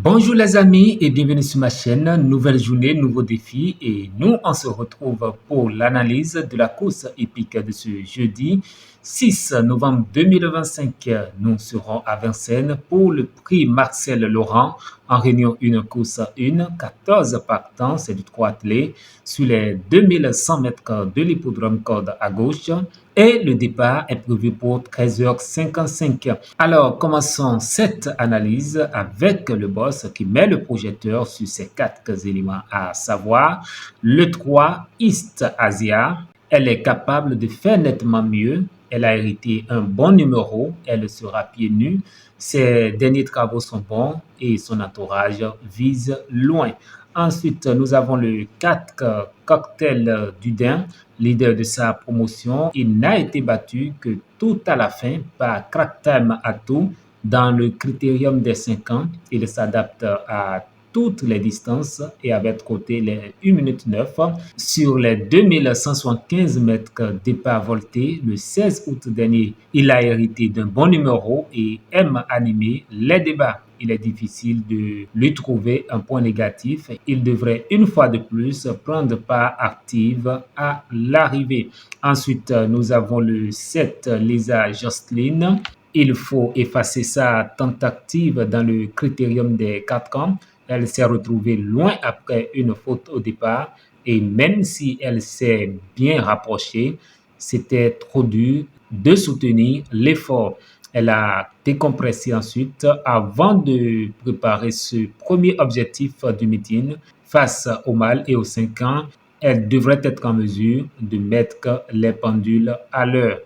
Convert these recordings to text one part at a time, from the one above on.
Bonjour les amis et bienvenue sur ma chaîne. Nouvelle journée, nouveau défi et nous on se retrouve pour l'analyse de la course épique de ce jeudi 6 novembre 2025. Nous serons à Vincennes pour le prix Marcel Laurent en réunion une course 1, 14 partants, c'est du 3 attelé sur les 2100 mètres de l'hippodrome corde à gauche. Et le départ est prévu pour 13h55. Alors, commençons cette analyse avec le boss qui met le projecteur sur ces quatre éléments, à savoir le 3 East Asia. Elle est capable de faire nettement mieux. Elle a hérité un bon numéro. Elle sera pieds nus. Ses derniers travaux sont bons et son entourage vise loin. Ensuite, nous avons le 4 Cocktail du Dain, leader de sa promotion. Il n'a été battu que tout à la fin par Crack Time Atout dans le critérium des 5 ans. Il s'adapte à toutes les distances et avait trotté les 1 minute 9 sur les 2175 mètres départ volté le 16 août dernier. Il a hérité d'un bon numéro et aime animer les débats. Il est difficile de lui trouver un point négatif. Il devrait une fois de plus prendre part active à l'arrivée. Ensuite, nous avons le 7 Lisa Jocelyn. Il faut effacer sa tentative dans le critérium des 4 ans. Elle s'est retrouvée loin après une faute au départ et même si elle s'est bien rapprochée, c'était trop dur de soutenir l'effort. Elle a décompressé ensuite avant de préparer ce premier objectif du meeting face au mâle et aux 5 ans. Elle devrait être en mesure de mettre les pendules à l'heure.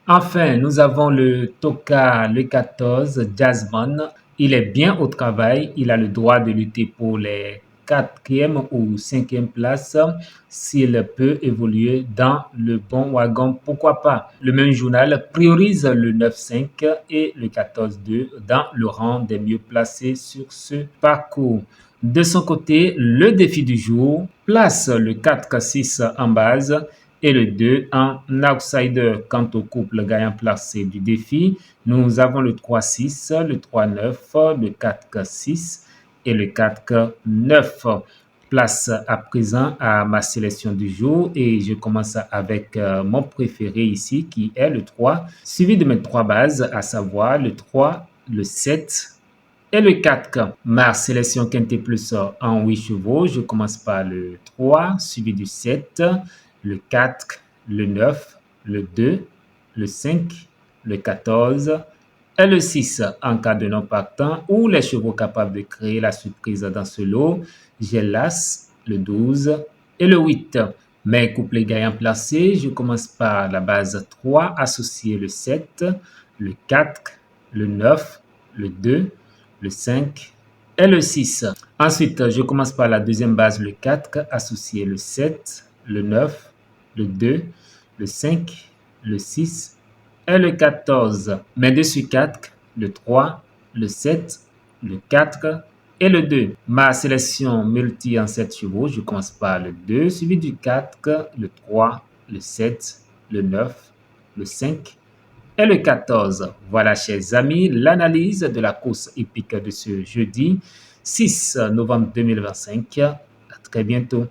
Enfin, nous avons le Toka, le 14, Jazzman. Il est bien au travail. Il a le droit de lutter pour les 4e ou 5e places s'il peut évoluer dans le bon wagon. Pourquoi pas? Le même journal priorise le 9-5 et le 14-2 dans le rang des mieux placés sur ce parcours. De son côté, le défi du jour place le 4-6 en base et le 2 en outsider. Quant au couple gagnant placé du défi, nous avons le 3-6, le 3-9, le 4-6 et le 4-9. Place à présent à ma sélection du jour et je commence avec mon préféré ici qui est le 3, suivi de mes 3 bases, à savoir le 3, le 7 et le 4. Ma sélection Quintet Plus en 8 chevaux, je commence par le 3, suivi du 7, le 4, le 9, le 2, le 5, le 14 et le 6. En cas de non partant ou les chevaux capables de créer la surprise dans ce lot, j'ai l'As, le 12 et le 8. Mes couplets gagnants placés, je commence par la base 3 associé le 7, le 4, le 9, le 2, le 5 et le 6. Ensuite, je commence par la deuxième base, le 4, associé le 7, le 9, le 2, le 5, le 6 et le 14. Mes dessus 4, le 3, le 7, le 4 et le 2. Ma sélection multi en 7 chevaux, je commence par le 2, suivi du 4, le 3, le 7, le 9, le 5 et le 14. Voilà, chers amis, l'analyse de la course hippique de ce jeudi 6 novembre 2025. À très bientôt.